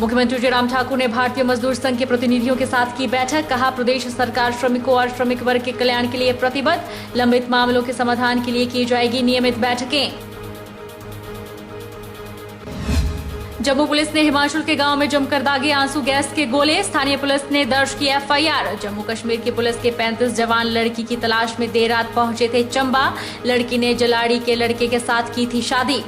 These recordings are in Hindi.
मुख्यमंत्री जयराम ठाकुर ने भारतीय मजदूर संघ के प्रतिनिधियों के साथ की बैठक। कहा, प्रदेश सरकार श्रमिकों और श्रमिक वर्ग के कल्याण के लिए प्रतिबद्ध। लंबित मामलों के समाधान के लिए की जाएगी नियमित बैठकें। जम्मू पुलिस ने हिमाचल के गांव में जमकर दागे आंसू गैस के गोले। स्थानीय पुलिस ने दर्ज किया एफआईआर। जम्मू कश्मीर की पुलिस के 35 जवान लड़की की तलाश में देर रात पहुंचे थे चंबा। लड़की ने जलाड़ी के लड़के के साथ की थी शादी।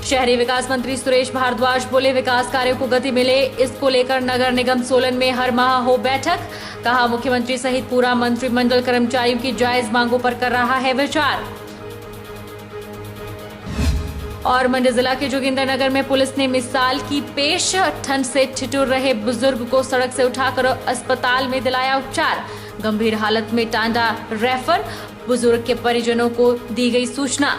शहरी विकास मंत्री सुरेश भारद्वाज बोले, विकास कार्यों को गति मिले, इसको लेकर नगर निगम सोलन में हर माह हो बैठक। कहा, मुख्यमंत्री सहित पूरा मंत्रिमंडल कर्मचारियों की जायज मांगों पर कर रहा है विचार। और मंडी जिला के जोगिंदरनगर में पुलिस ने मिसाल की पेश। ठंड से ठिठुर रहे बुजुर्ग को सड़क से उठाकर अस्पताल में दिलाया उपचार। गंभीर हालत में टांडा रेफर। बुजुर्ग के परिजनों को दी गई सूचना।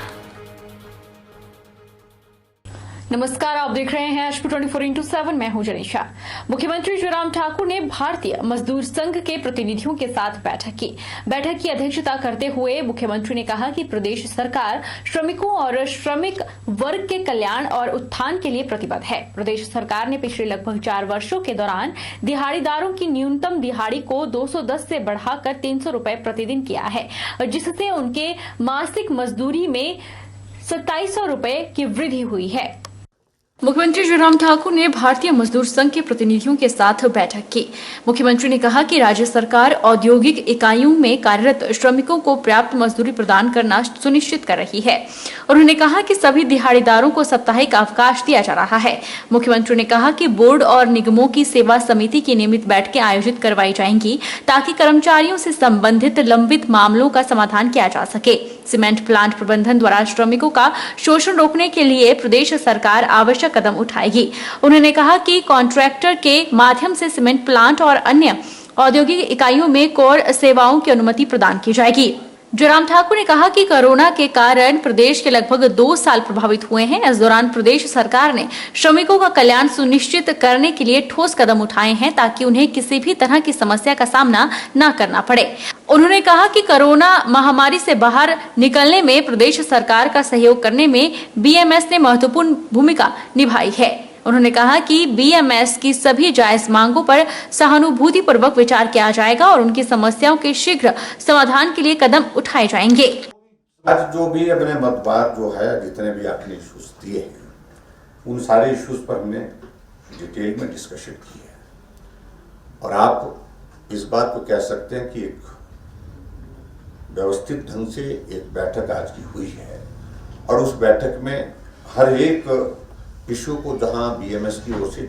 नमस्कार, आप देख रहे हैं HP 24x7। मैं हूं जनीशा। मुख्यमंत्री जयराम ठाकुर ने भारतीय मजदूर संघ के प्रतिनिधियों के साथ बैठक की। बैठक की अध्यक्षता करते हुए मुख्यमंत्री ने कहा कि प्रदेश सरकार श्रमिकों और श्रमिक वर्ग के कल्याण और उत्थान के लिए प्रतिबद्ध है। प्रदेश सरकार ने पिछले लगभग 4 वर्षों के दौरान दिहाड़ीदारों की न्यूनतम दिहाड़ी को 210 से बढ़ाकर 300 रुपए प्रतिदिन किया है, जिससे उनके मासिक मजदूरी में 2700 रुपए की वृद्धि हुई है। मुख्यमंत्री जयराम ठाकुर ने भारतीय मजदूर संघ के प्रतिनिधियों के साथ बैठक की। मुख्यमंत्री ने कहा कि राज्य सरकार औद्योगिक इकाइयों में कार्यरत श्रमिकों को पर्याप्त मजदूरी प्रदान करना सुनिश्चित कर रही है। उन्होंने कहा कि सभी दिहाड़ीदारों को साप्ताहिक अवकाश दिया जा रहा है। मुख्यमंत्री ने कहा कि बोर्ड और निगमों की सेवा समिति की नियमित बैठकें आयोजित करवाई जाएंगी ताकि कर्मचारियों से संबंधित लंबित मामलों का समाधान किया जा सके। सीमेंट प्लांट प्रबंधन द्वारा श्रमिकों का शोषण रोकने के लिए प्रदेश सरकार आवश्यक कदम उठाएगी। उन्होंने कहा कि कॉन्ट्रैक्टर के माध्यम से सीमेंट प्लांट और अन्य औद्योगिक इकाइयों में कोर सेवाओं की अनुमति प्रदान की जाएगी। जयराम ठाकुर ने कहा कि कोरोना के कारण प्रदेश के लगभग 2 साल प्रभावित हुए हैं। इस दौरान प्रदेश सरकार ने श्रमिकों का कल्याण सुनिश्चित करने के लिए ठोस कदम उठाए हैं ताकि उन्हें किसी भी तरह की समस्या का सामना न करना पड़े। उन्होंने कहा कि कोरोना महामारी से बाहर निकलने में प्रदेश सरकार का सहयोग करने में BMS ने महत्वपूर्ण भूमिका निभाई है। उन्होंने कहा कि BMS की सभी जायज मांगों पर सहानुभूति पूर्वक विचार किया जाएगा और उनकी समस्याओं के शीघ्र समाधान के लिए कदम उठाए जाएंगे। आज जो भी अपने मतदार जो है, जितने भी आपने इश्यूज दिए हैं, उन सारे इश्यूज पर हमने डिटेल में डिस्कशन की है। और आप इस बात को कह सकते हैं कि एक व्यवस्थित ढंग से एक बैठक आज की हुई है और उस बैठक में हर एक इशू को जहां BMS की ओर से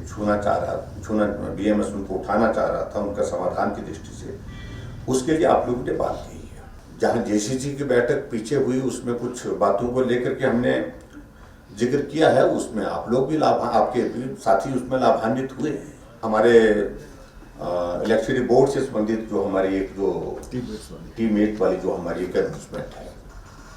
BMS उनको उठाना चाह रहा था, उनका समाधान की दृष्टि से, उसके लिए आप लोगों ने बात की है। जहां JCG की बैठक पीछे हुई, उसमें कुछ बातों को लेकर के हमने जिक्र किया है, उसमें आप लोग भी आपके भी साथी उसमें लाभान्वित हुए हैं। हमारे इलेक्ट्रिसिटी बोर्ड से संबंधित जो हमारी एक जो टीम वाली जो हमारी एक अनाउंसमेंट है,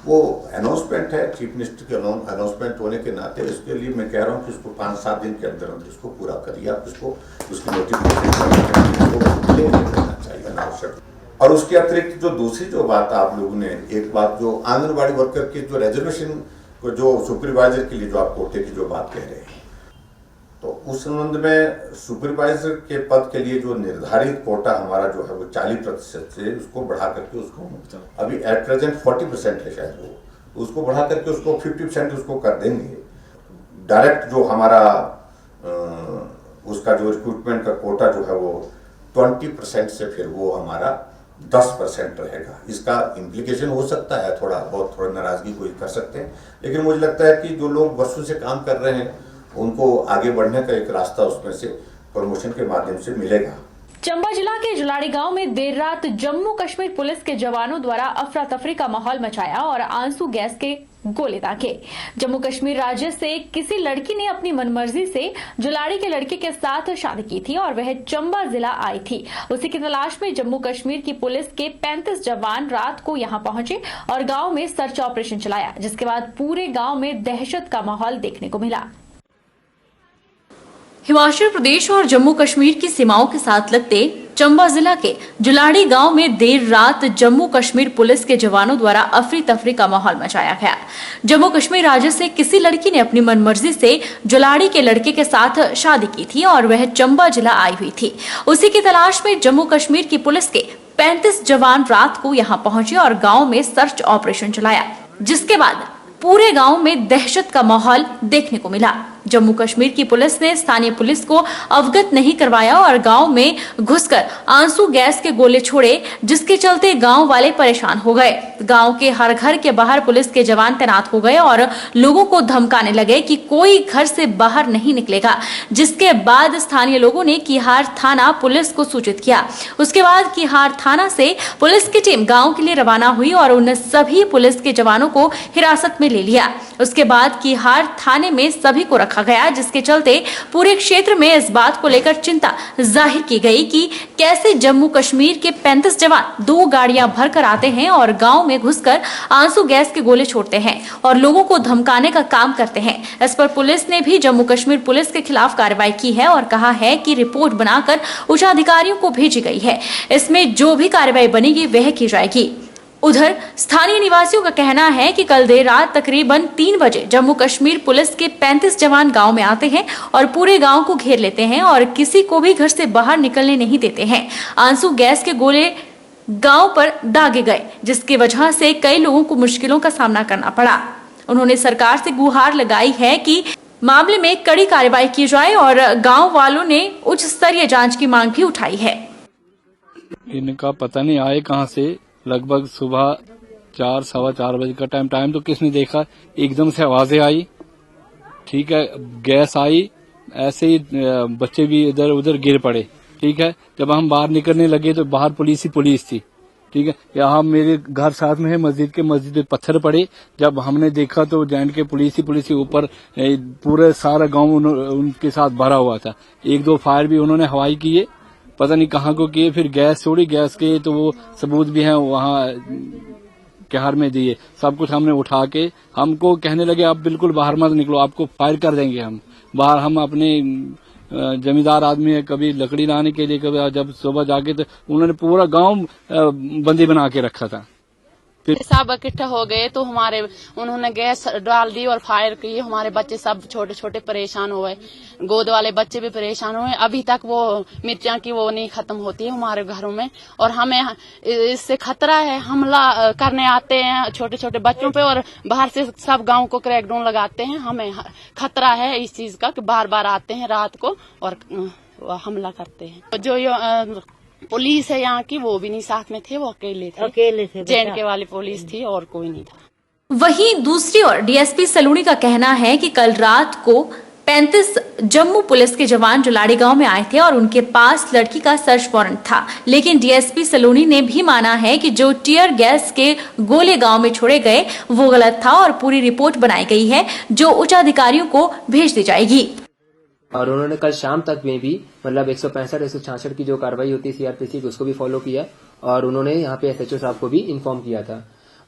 वो अनाउंसमेंट है चीफ मिनिस्टर के अनाउंसमेंट होने के नाते इसके लिए मैं कह रहा हूँ कि इसको 5-7 दिन के अंदर अंदर इसको पूरा करिए। आप इसको उसकी नोटिफिकेशन देना चाहिए अनावश्यक। और उसके अतिरिक्त जो दूसरी जो बात आप लोगों ने, एक बात जो आंगनबाड़ी वर्कर के जो रिजर्वेशन को जो सुपरवाइजर के लिए जो आप कोटे की जो बात कह रहे हैं, तो उस संबंध में सुपरवाइजर के पद के लिए जो निर्धारित कोटा हमारा जो है वो 40% से उसको बढ़ा करके उसको अभी एट प्रेजेंट 40% है शायद, वो उसको बढ़ा करके उसको 50% उसको कर देंगे। डायरेक्ट जो हमारा उसका जो रिक्रूटमेंट का कोटा जो है वो 20% से फिर वो हमारा 10% रहेगा। इसका इम्प्लीकेशन हो सकता है थोड़ा नाराजगी कोई कर सकते हैं, लेकिन मुझे लगता है कि जो लोग वर्षों से काम कर रहे हैं उनको आगे बढ़ने का एक रास्ता उसमें से प्रमोशन के माध्यम से मिलेगा। चंबा जिला के जलाड़ी गांव में देर रात जम्मू कश्मीर पुलिस के जवानों द्वारा अफरा तफरी का माहौल मचाया और आंसू गैस के गोले दागे। जम्मू कश्मीर राज्य से किसी लड़की ने अपनी मनमर्जी से जलाड़ी के लड़के के साथ शादी की थी और वह चंबा जिला आई थी। उसी की तलाश में जम्मू कश्मीर की पुलिस के 35 जवान रात को यहां पहुंचे और गांव में सर्च ऑपरेशन चलाया, जिसके बाद पूरे गांव में दहशत का माहौल देखने को मिला। हिमाचल प्रदेश और जम्मू कश्मीर की सीमाओं के साथ लगते चंबा जिला के जुलाड़ी गांव में देर रात जम्मू कश्मीर पुलिस के जवानों द्वारा अफरी तफरी का माहौल मचाया गया। जम्मू कश्मीर राज्य से किसी लड़की ने अपनी मनमर्जी से जुलाड़ी के लड़के के साथ शादी की थी और वह चंबा जिला आई हुई थी। उसी की तलाश में जम्मू कश्मीर की पुलिस के 35 जवान रात को यहां पहुंचे और गांव में सर्च ऑपरेशन चलाया, जिसके बाद पूरे गांव में दहशत का माहौल देखने को मिला। जम्मू कश्मीर की पुलिस ने स्थानीय पुलिस को अवगत नहीं करवाया और गांव में घुसकर आंसू गैस के गोले छोड़े, जिसके चलते गांव वाले परेशान हो गए। गांव के हर घर के बाहर पुलिस के जवान तैनात हो गए और लोगों को धमकाने लगे कि कोई घर से बाहर नहीं निकलेगा, जिसके बाद स्थानीय लोगों ने किहार थाना पुलिस को सूचित किया। उसके बाद किहार थाना से पुलिस की टीम गाँव के लिए रवाना हुई और उन सभी पुलिस के जवानों को हिरासत में ले लिया। उसके बाद किहार थाने में सभी को रखा गया, जिसके चलते पूरे क्षेत्र में इस बात को लेकर चिंता जाहिर की गई कि कैसे जम्मू कश्मीर के 35 जवान 2 गाड़ियां भरकर आते हैं और गांव में घुसकर आंसू गैस के गोले छोड़ते हैं और लोगों को धमकाने का काम करते हैं। इस पर पुलिस ने भी जम्मू कश्मीर पुलिस के खिलाफ कार्रवाई की है और कहा है कि रिपोर्ट बनाकर उच्च अधिकारियों को भेजी गई है। इसमें जो भी कार्रवाई बनेगी वह की जाएगी। उधर स्थानीय निवासियों का कहना है कि कल देर रात तकरीबन 3 बजे जम्मू कश्मीर पुलिस के 35 जवान गांव में आते हैं और पूरे गांव को घेर लेते हैं और किसी को भी घर से बाहर निकलने नहीं देते हैं। आंसू गैस के गोले गांव पर दागे गए, जिसकी वजह से कई लोगों को मुश्किलों का सामना करना पड़ा। उन्होंने सरकार से गुहार लगाई है कि मामले में कड़ी कार्रवाई की जाए और गाँव वालों ने उच्च स्तरीय जाँच की मांग भी उठाई है। इनका पता नहीं आए कहाँ से, लगभग सुबह 4 सवा 4 बजे का टाइम तो किसने देखा, एकदम से आवाजें आई, ठीक है, गैस आई, ऐसे ही बच्चे भी इधर उधर गिर पड़े, ठीक है। जब हम बाहर निकलने लगे तो बाहर पुलिस ही पुलिस थी, ठीक है। यहाँ मेरे घर साथ में है मस्जिद पे पत्थर पड़े, जब हमने देखा तो जैंट के पुलिस ही ऊपर पूरे सारा गांव उनके साथ भरा हुआ था। 1-2 फायर भी उन्होंने हवाई किए, पता नहीं कहाँ को किए, फिर गैस छोड़ी, गैस के तो वो सबूत भी हैं वहाँ किहार में दिए, सब कुछ हमने उठा के हमको कहने लगे आप बिल्कुल बाहर मत निकलो, आपको फायर कर देंगे हम बाहर। हम अपने जमींदार आदमी है, कभी लकड़ी लाने के लिए, कभी जब सुबह जाके तो उन्होंने पूरा गांव बंदी बना के रखा था। सब इकट्ठा हो गए तो उन्होंने गैस डाल दी और फायर की। हमारे बच्चे सब छोटे छोटे परेशान हुए, गोद वाले बच्चे भी परेशान हुए। अभी तक वो मिर्चियां की वो नहीं खत्म होती है हमारे घरों में और हमें इससे खतरा है। हमला करने आते हैं छोटे छोटे बच्चों पे और बाहर से सब गांव को क्रैकडाउन लगाते हैं। हमें खतरा है इस चीज का कि बार बार आते हैं रात को और हमला करते हैं। जो पुलिस है यहाँ की वो भी नहीं साथ में थे, वो अकेले थे। जेएनके वाली पुलिस थी और कोई नहीं था। वहीं दूसरी ओर डीएसपी सलूनी का कहना है कि कल रात को 35 जम्मू पुलिस के जवान जुलाड़ी गांव में आए थे और उनके पास लड़की का सर्च वारंट था, लेकिन डीएसपी सलूनी ने भी माना है कि जो टीयर गैस के गोले गांव में छोड़े गए वो गलत था और पूरी रिपोर्ट बनाई गई है जो उच्च अधिकारियों को भेज दी जाएगी। और उन्होंने कल शाम तक में भी मतलब 165-166 की जो कार्रवाई होती है सीआरपीसी की उसको भी फॉलो किया और उन्होंने यहाँ पे एसएचओ साहब को भी इन्फॉर्म किया था।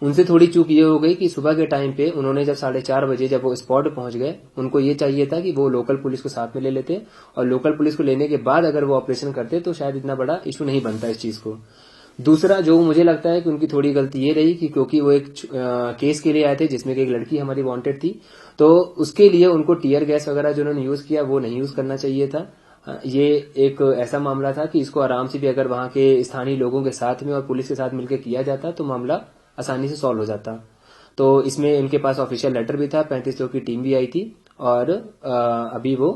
उनसे थोड़ी चूक ये हो गई कि सुबह के टाइम पे उन्होंने जब 4:30 बजे जब वो स्पॉट पहुंच गए, उनको ये चाहिए था कि वो लोकल पुलिस को साथ में ले लेते और लोकल पुलिस को लेने के बाद अगर वो ऑपरेशन करते तो शायद इतना बड़ा इशू नहीं बनता इस चीज को। दूसरा जो मुझे लगता है कि उनकी थोड़ी गलती ये रही कि क्योंकि वो एक केस के लिए आए थे जिसमें कि एक लड़की हमारी वांटेड थी, तो उसके लिए उनको टीयर गैस वगैरह जो उन्होंने यूज किया वो नहीं यूज करना चाहिए था। ये एक ऐसा मामला था कि इसको आराम से भी अगर वहां के स्थानीय लोगों के साथ में और पुलिस के साथ मिलकर किया जाता तो मामला आसानी से सॉल्व हो जाता। तो इसमें इनके पास ऑफिशियल लेटर भी था, 35 लोगों की टीम भी आई थी और अभी वो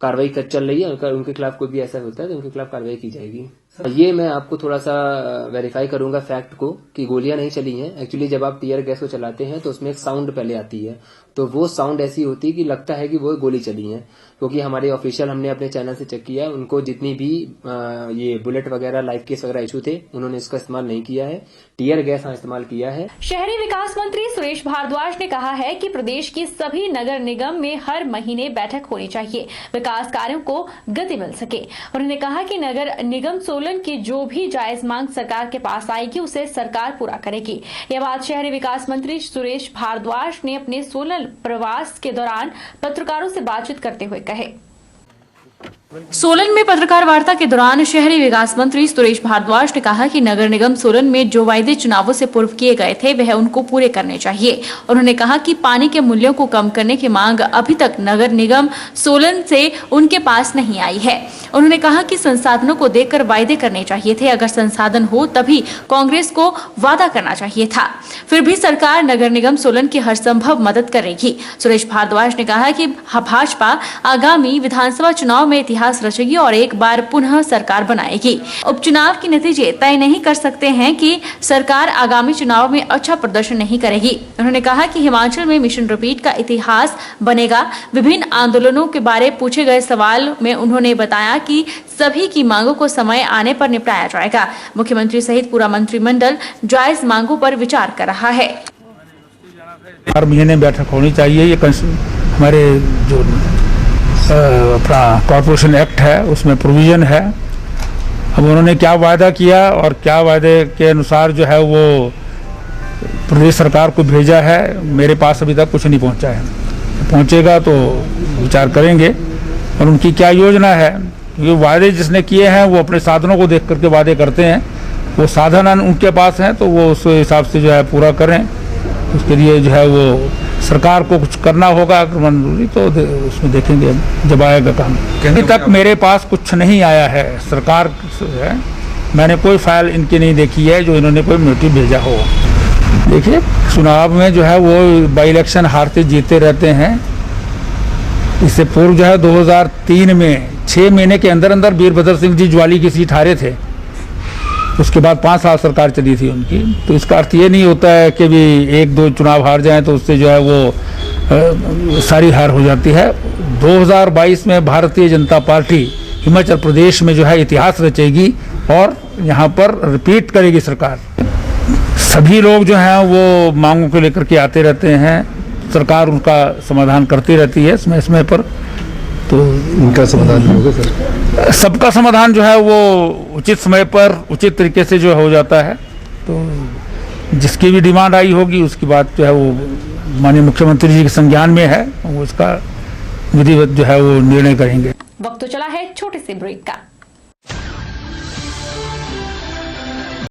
कार्रवाई चल रही है। उनके खिलाफ कोई भी ऐसा होता है तो उनके खिलाफ कार्रवाई की जाएगी। ये मैं आपको थोड़ा सा वेरीफाई करूंगा फैक्ट को कि गोलियां नहीं चली हैं। एक्चुअली जब आप टीयर गैस को चलाते हैं तो उसमें एक साउंड पहले आती है, तो वो साउंड ऐसी होती है कि लगता है कि वो गोली चली है, क्योंकि हमारे ऑफिशियल हमने अपने चैनल से चेक किया, उनको जितनी भी ये बुलेट वगैरह लाइव केस वगैरह इशू थे उन्होंने इसका इस्तेमाल नहीं किया है, टीयर गैस इस्तेमाल किया है। शहरी विकास मंत्री सुरेश भारद्वाज ने कहा है कि प्रदेश की सभी नगर निगम में हर महीने बैठक होनी चाहिए, विकास कार्यों को गति मिल सके। उन्होंने कहा कि नगर निगम सोलन की जो भी जायज मांग सरकार के पास आएगी उसे सरकार पूरा करेगी। यह बात शहरी विकास मंत्री सुरेश भारद्वाज ने अपने सोलन प्रवास के दौरान पत्रकारों से बातचीत करते हुए कहे। सोलन में पत्रकार वार्ता के दौरान शहरी विकास मंत्री सुरेश भारद्वाज ने कहा कि नगर निगम सोलन में जो वायदे चुनावों से पूर्व किए गए थे वह उनको पूरे करने चाहिए। उन्होंने कहा कि पानी के मूल्यों को कम करने की मांग अभी तक नगर निगम सोलन से उनके पास नहीं आई है। उन्होंने कहा कि संसाधनों को देखकर वायदे करने चाहिए थे, अगर संसाधन हो तभी कांग्रेस को वादा करना चाहिए था। फिर भी सरकार नगर निगम सोलन की हर संभव मदद करेगी। सुरेश भारद्वाज ने कहा कि भाजपा आगामी विधानसभा चुनाव में इतिहास रचेगी और एक बार पुनः सरकार बनाएगी। उपचुनाव के नतीजे तय नहीं कर सकते हैं कि सरकार आगामी चुनाव में अच्छा प्रदर्शन नहीं करेगी। उन्होंने कहा कि हिमाचल में मिशन रिपीट का इतिहास बनेगा। विभिन्न आंदोलनों के बारे पूछे गए सवाल में उन्होंने बताया कि सभी की मांगों को समय आने पर निपटाया जाएगा। मुख्यमंत्री सहित पूरा मंत्रिमंडल जायज मांगों पर विचार कर रहा है। हर महीने बैठक होनी चाहिए। ये हमारे जो अपना कॉर्पोरेशन एक्ट है उसमें प्रोविजन है। अब उन्होंने क्या वायदा किया और क्या वायदे के अनुसार जो है वो प्रदेश सरकार को भेजा है, मेरे पास अभी तक कुछ नहीं पहुंचा है। पहुंचेगा तो विचार करेंगे और उनकी क्या योजना है। ये वायदे जिसने किए हैं वो अपने साधनों को देख करके वादे करते हैं। वो साधन उनके पास हैं तो वो उस हिसाब से जो है पूरा करें। उसके लिए जो है वो सरकार को कुछ करना होगा, अगर मंजूरी तो उसमें देखेंगे जब आएगा काम। अभी तक मेरे पास कुछ नहीं आया है सरकार है, मैंने कोई फाइल इनकी नहीं देखी है जो इन्होंने कोई नोटिस भेजा हो। देखिए चुनाव में जो है वो बाई इलेक्शन हारते जीते रहते हैं। इससे पूर्व जो है 2003 में 6 महीने के अंदर अंदर वीरभद्र सिंह जी ज्वाली की सीट हारे थे। उसके बाद 5 साल सरकार चली थी उनकी। तो इसका अर्थ ये नहीं होता है कि भी 1-2 चुनाव हार जाएं तो उससे जो है वो सारी हार हो जाती है। 2022 में भारतीय जनता पार्टी हिमाचल प्रदेश में जो है इतिहास रचेगी और यहाँ पर रिपीट करेगी सरकार। सभी लोग जो हैं वो मांगों को लेकर के आते रहते हैं, सरकार उनका समाधान करती रहती है समय समय पर। तो उनका समाधान होगा सर? सबका समाधान जो है वो उचित समय पर उचित तरीके से जो हो जाता है। तो जिसकी भी डिमांड आई होगी उसकी बात जो है वो माननीय मुख्यमंत्री जी के संज्ञान में है, वो उसका विधिवत जो है वो निर्णय करेंगे। वक्त तो चला है छोटे से ब्रेक का।